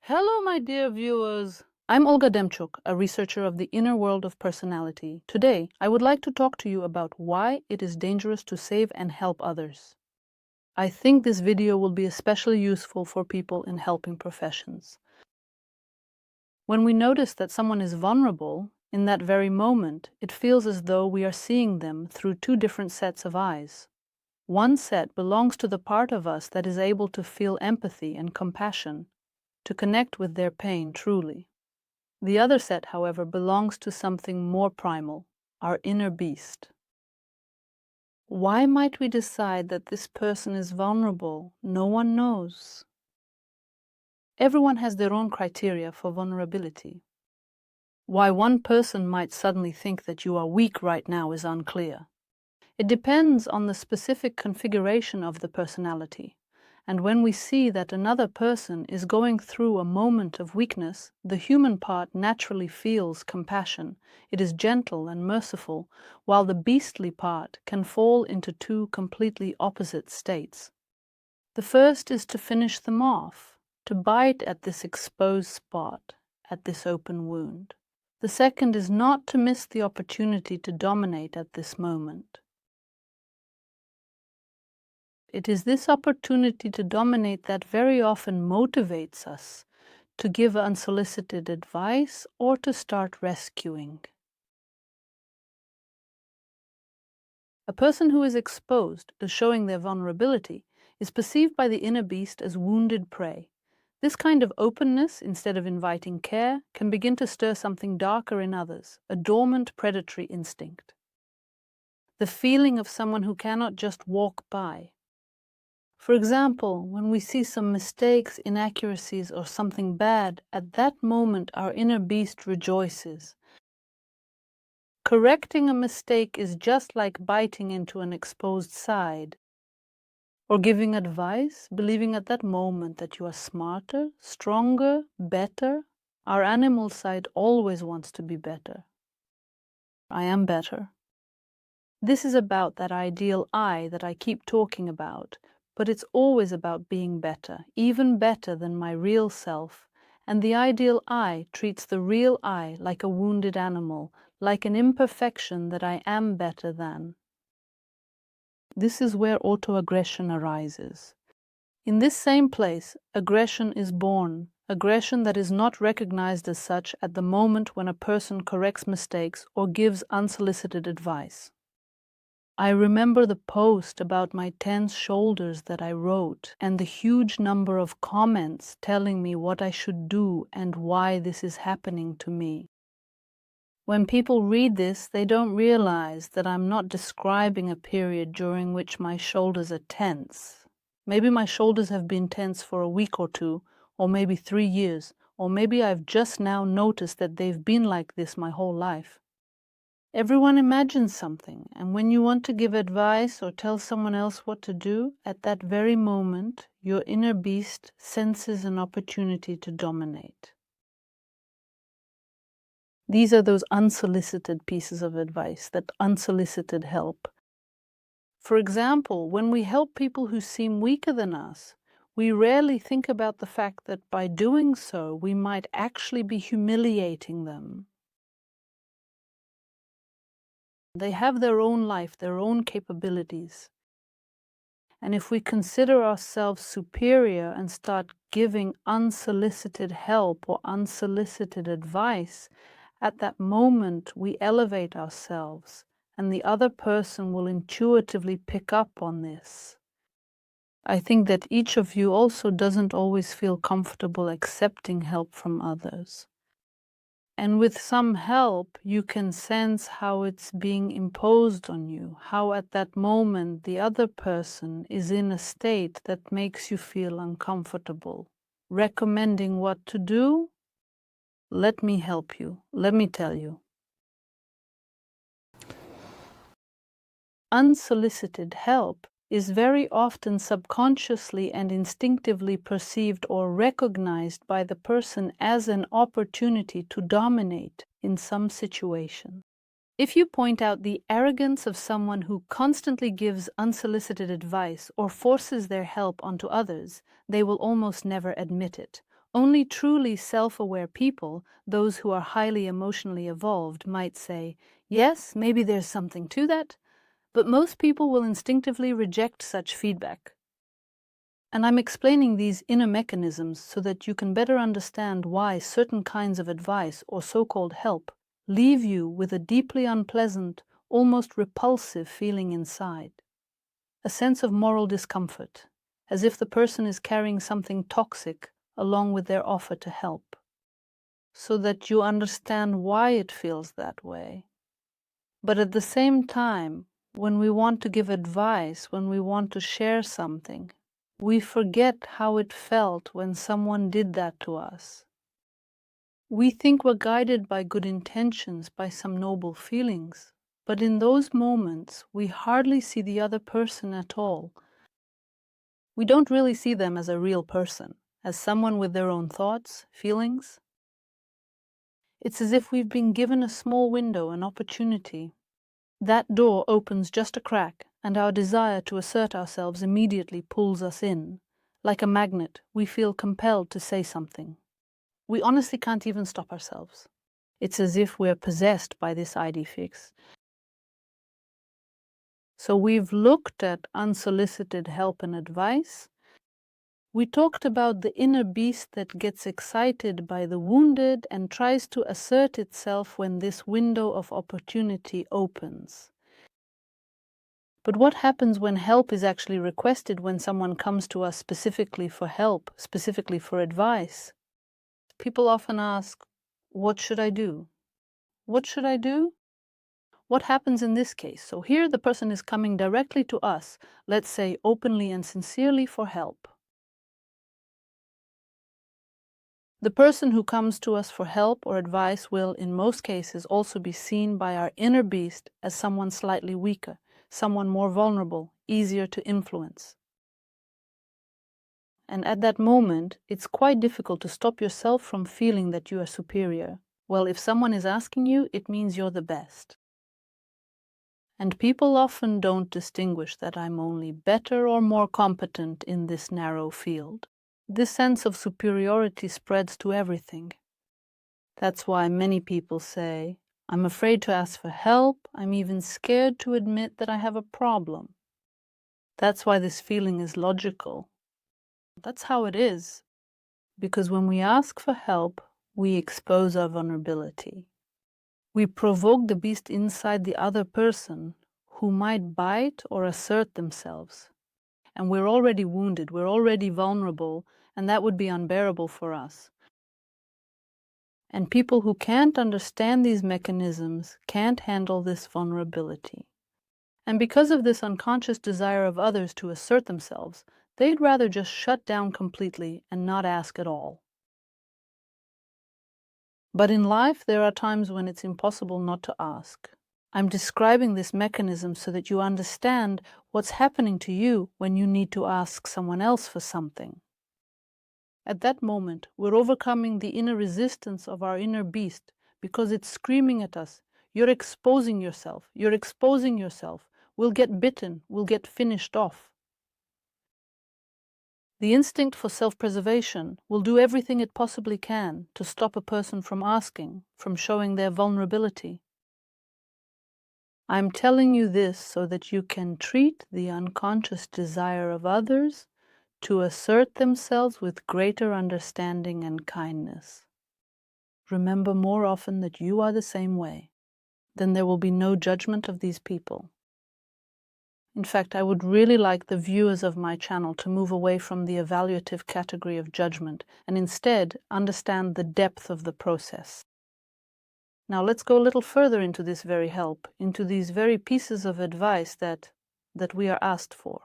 Hello, my dear viewers. I'm Olga Demchuk, a researcher of the inner world of personality. Today, I would like to talk to you about why it is dangerous to save and help others. I think this video will be especially useful for people in helping professions. When we notice that someone is vulnerable, in that very moment, it feels as though we are seeing them through two different sets of eyes. One set belongs to the part of us that is able to feel empathy and compassion, to connect with their pain truly. The other set, however, belongs to something more primal, our inner beast. Why might we decide that this person is vulnerable? No one knows. Everyone has their own criteria for vulnerability. Why one person might suddenly think that you are weak right now is unclear. It depends on the specific configuration of the personality. And when we see that another person is going through a moment of weakness, the human part naturally feels compassion. It is gentle and merciful, while the beastly part can fall into two completely opposite states. The first is to finish them off, to bite at this exposed spot, at this open wound. The second is not to miss the opportunity to dominate at this moment. It is this opportunity to dominate that very often motivates us to give unsolicited advice or to start rescuing. A person who is exposed to showing their vulnerability is perceived by the inner beast as wounded prey. This kind of openness, instead of inviting care, can begin to stir something darker in others, a dormant predatory instinct. The feeling of someone who cannot just walk by. For example, when we see some mistakes, inaccuracies, or something bad, at that moment our inner beast rejoices. Correcting a mistake is just like biting into an exposed side. Or giving advice, believing at that moment that you are smarter, stronger, better. Our animal side always wants to be better. I am better. This is about that ideal I that I keep talking about. But it's always about being better, even better than my real self. And the ideal I treats the real I like a wounded animal, like an imperfection that I am better than. This is where autoaggression arises. In this same place, aggression is born, aggression that is not recognized as such at the moment when a person corrects mistakes or gives unsolicited advice. I remember the post about my tense shoulders that I wrote and the huge number of comments telling me what I should do and why this is happening to me. When people read this, they don't realize that I'm not describing a period during which my shoulders are tense. Maybe my shoulders have been tense for a week or two, or maybe 3 years, or maybe I've just now noticed that they've been like this my whole life. Everyone imagines something, and when you want to give advice or tell someone else what to do, at that very moment, your inner beast senses an opportunity to dominate. These are those unsolicited pieces of advice, that unsolicited help. For example, when we help people who seem weaker than us, we rarely think about the fact that by doing so, we might actually be humiliating them. They have their own life, their own capabilities. And if we consider ourselves superior and start giving unsolicited help or unsolicited advice, at that moment we elevate ourselves, and the other person will intuitively pick up on this. I think that each of you also doesn't always feel comfortable accepting help from others. And with some help, you can sense how it's being imposed on you, how at that moment the other person is in a state that makes you feel uncomfortable. Recommending what to do? Let me help you. Let me tell you. Unsolicited help is very often subconsciously and instinctively perceived or recognized by the person as an opportunity to dominate in some situation. If you point out the arrogance of someone who constantly gives unsolicited advice or forces their help onto others, they will almost never admit it. Only truly self-aware people, those who are highly emotionally evolved, might say, yes, maybe there's something to that, but most people will instinctively reject such feedback. And I'm explaining these inner mechanisms so that you can better understand why certain kinds of advice or so-called help leave you with a deeply unpleasant, almost repulsive feeling inside. A sense of moral discomfort, as if the person is carrying something toxic along with their offer to help, so that you understand why it feels that way. But at the same time, when we want to give advice, when we want to share something, we forget how it felt when someone did that to us. We think we're guided by good intentions, by some noble feelings, but in those moments, we hardly see the other person at all. We don't really see them as a real person, as someone with their own thoughts, feelings. It's as if we've been given a small window, an opportunity. That door opens just a crack, and our desire to assert ourselves immediately pulls us in. Like a magnet, we feel compelled to say something. We honestly can't even stop ourselves. It's as if we're possessed by this ID fix. So we've looked at unsolicited help and advice. We talked about the inner beast that gets excited by the wounded and tries to assert itself when this window of opportunity opens. But what happens when help is actually requested, when someone comes to us specifically for help, specifically for advice? People often ask, what should I do? What should I do? What happens in this case? So here the person is coming directly to us, let's say openly and sincerely for help. The person who comes to us for help or advice will, in most cases, also be seen by our inner beast as someone slightly weaker, someone more vulnerable, easier to influence. And at that moment, it's quite difficult to stop yourself from feeling that you are superior. Well, if someone is asking you, it means you're the best. And people often don't distinguish that I'm only better or more competent in this narrow field. This sense of superiority spreads to everything. That's why many people say, I'm afraid to ask for help, I'm even scared to admit that I have a problem. That's why this feeling is logical. That's how it is. Because when we ask for help, we expose our vulnerability. We provoke the beast inside the other person who might bite or assert themselves. And we're already wounded, we're already vulnerable, and that would be unbearable for us. And people who can't understand these mechanisms can't handle this vulnerability. And because of this unconscious desire of others to assert themselves, they'd rather just shut down completely and not ask at all. But in life, there are times when it's impossible not to ask. I'm describing this mechanism so that you understand what's happening to you when you need to ask someone else for something. At that moment, we're overcoming the inner resistance of our inner beast because it's screaming at us, you're exposing yourself, you're exposing yourself, we'll get bitten, we'll get finished off. The instinct for self-preservation will do everything it possibly can to stop a person from asking, from showing their vulnerability. I'm telling you this so that you can treat the unconscious desire of others to assert themselves with greater understanding and kindness. Remember more often that you are the same way. Then there will be no judgment of these people. In fact, I would really like the viewers of my channel to move away from the evaluative category of judgment and instead understand the depth of the process. Now let's go a little further into this very help, into these very pieces of advice that we are asked for.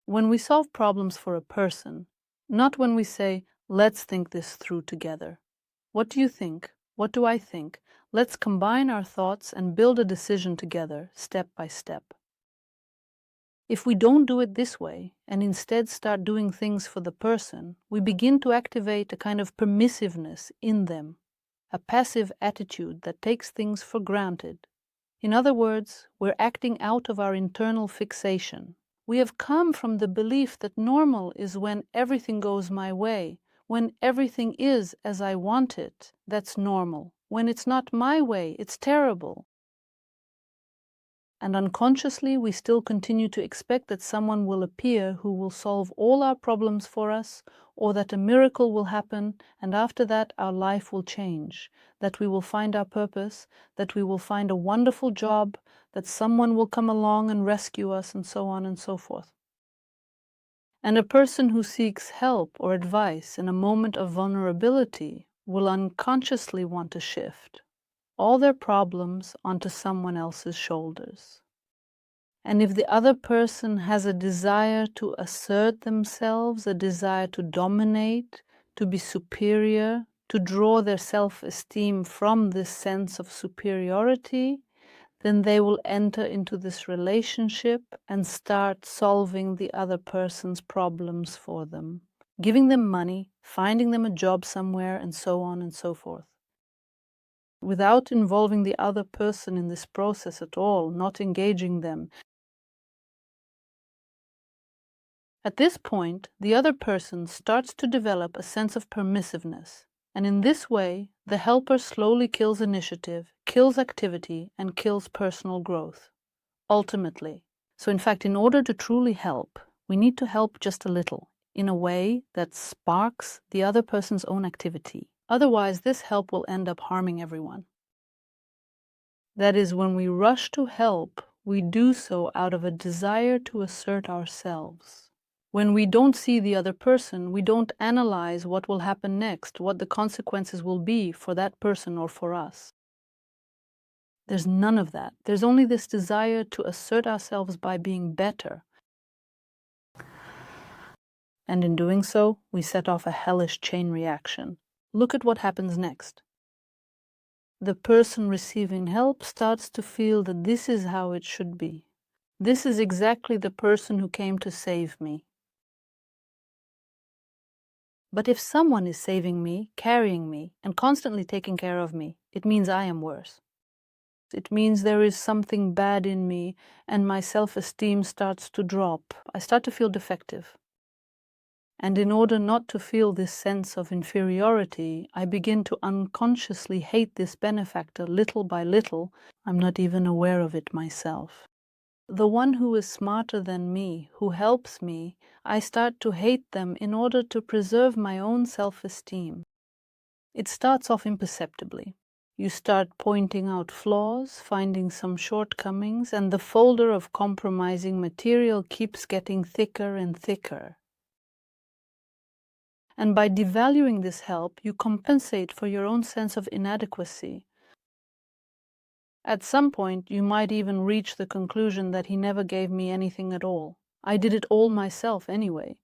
When we solve problems for a person, not when we say, let's think this through together. What do you think? What do I think? Let's combine our thoughts and build a decision together, step by step. If we don't do it this way, and instead start doing things for the person, we begin to activate a kind of permissiveness in them, a passive attitude that takes things for granted. In other words, we're acting out of our internal fixation. We have come from the belief that normal is when everything goes my way, when everything is as I want it. That's normal. When it's not my way, it's terrible. And unconsciously, we still continue to expect that someone will appear who will solve all our problems for us, or that a miracle will happen, and after that our life will change, that we will find our purpose, that we will find a wonderful job, that someone will come along and rescue us, and so on and so forth. And a person who seeks help or advice in a moment of vulnerability will unconsciously want to shift all their problems onto someone else's shoulders. And if the other person has a desire to assert themselves, a desire to dominate, to be superior, to draw their self-esteem from this sense of superiority, then they will enter into this relationship and start solving the other person's problems for them, giving them money, finding them a job somewhere, and so on and so forth. Without involving the other person in this process at all, not engaging them. At this point, the other person starts to develop a sense of permissiveness, and in this way, the helper slowly kills initiative, kills activity, and kills personal growth, ultimately. So in fact, in order to truly help, we need to help just a little, in a way that sparks the other person's own activity. Otherwise, this help will end up harming everyone. That is, when we rush to help, we do so out of a desire to assert ourselves. When we don't see the other person, we don't analyze what will happen next, what the consequences will be for that person or for us. There's none of that. There's only this desire to assert ourselves by being better. And in doing so, we set off a hellish chain reaction. Look at what happens next. The person receiving help starts to feel that this is how it should be. This is exactly the person who came to save me. But if someone is saving me, carrying me, and constantly taking care of me, it means I am worse. It means there is something bad in me, and my self-esteem starts to drop. I start to feel defective. And in order not to feel this sense of inferiority, I begin to unconsciously hate this benefactor little by little. I'm not even aware of it myself. The one who is smarter than me, who helps me, I start to hate them in order to preserve my own self-esteem. It starts off imperceptibly. You start pointing out flaws, finding some shortcomings, and the folder of compromising material keeps getting thicker and thicker. And by devaluing this help, you compensate for your own sense of inadequacy. At some point, you might even reach the conclusion that he never gave me anything at all. I did it all myself anyway.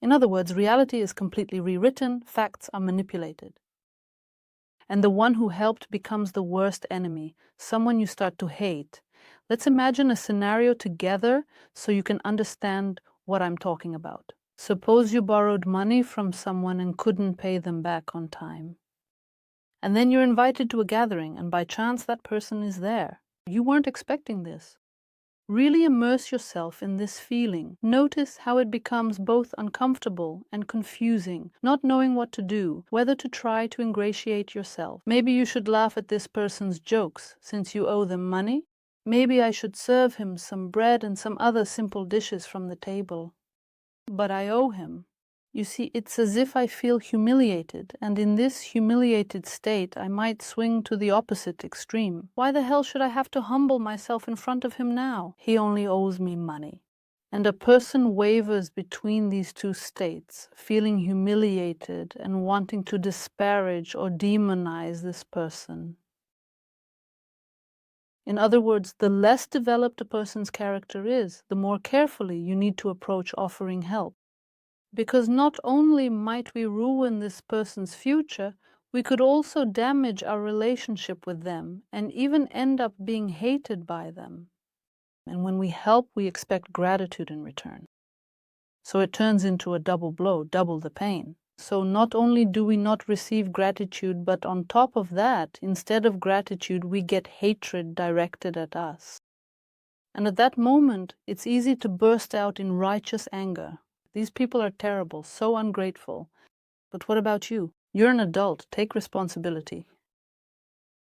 In other words, reality is completely rewritten, facts are manipulated. And the one who helped becomes the worst enemy, someone you start to hate. Let's imagine a scenario together so you can understand what I'm talking about. Suppose you borrowed money from someone and couldn't pay them back on time. And then you're invited to a gathering, and by chance that person is there. You weren't expecting this. Really immerse yourself in this feeling. Notice how it becomes both uncomfortable and confusing, not knowing what to do, whether to try to ingratiate yourself. Maybe you should laugh at this person's jokes, since you owe them money. Maybe I should serve him some bread and some other simple dishes from the table. But I owe him. You see, it's as if I feel humiliated, and in this humiliated state I might swing to the opposite extreme. Why the hell should I have to humble myself in front of him now? He only owes me money. And a person wavers between these two states, feeling humiliated and wanting to disparage or demonize this person. In other words, the less developed a person's character is, the more carefully you need to approach offering help. Because not only might we ruin this person's future, we could also damage our relationship with them and even end up being hated by them. And when we help, we expect gratitude in return. So it turns into a double blow, double the pain. So not only do we not receive gratitude, but on top of that, instead of gratitude, we get hatred directed at us. And at that moment, it's easy to burst out in righteous anger. These people are terrible, so ungrateful. But what about you? You're an adult. Take responsibility.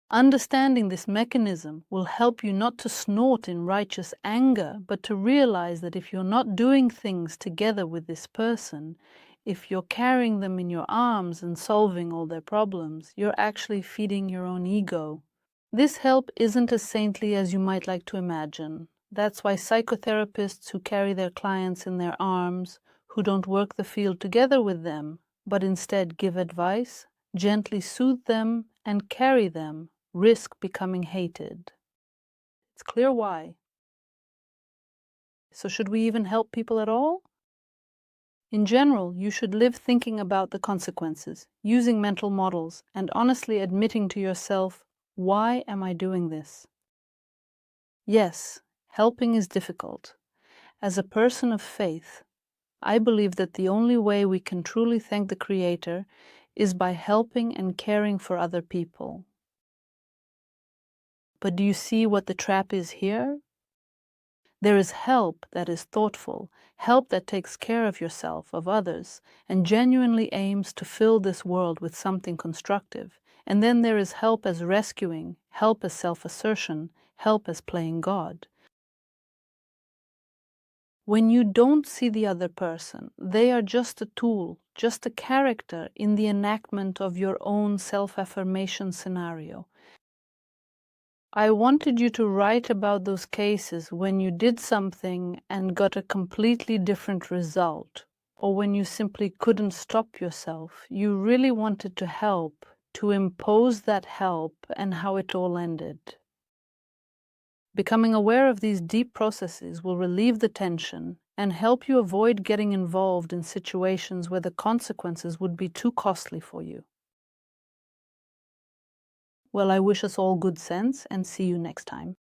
Understanding this mechanism will help you not to snort in righteous anger, but to realize that if you're not doing things together with this person, if you're carrying them in your arms and solving all their problems, you're actually feeding your own ego. This help isn't as saintly as you might like to imagine. That's why psychotherapists who carry their clients in their arms, who don't work the field together with them, but instead give advice, gently soothe them, and carry them, risk becoming hated. It's clear why. So should we even help people at all? In general, you should live thinking about the consequences, using mental models, and honestly admitting to yourself, why am I doing this? Yes, helping is difficult. As a person of faith, I believe that the only way we can truly thank the Creator is by helping and caring for other people. But do you see what the trap is here? There is help that is thoughtful, help that takes care of yourself, of others, and genuinely aims to fill this world with something constructive. And then there is help as rescuing, help as self-assertion, help as playing God. When you don't see the other person, they are just a tool, just a character in the enactment of your own self-affirmation scenario. I wanted you to write about those cases when you did something and got a completely different result, or when you simply couldn't stop yourself. You really wanted to help, to impose that help, and how it all ended. Becoming aware of these deep processes will relieve the tension and help you avoid getting involved in situations where the consequences would be too costly for you. Well, I wish us all good sense and see you next time.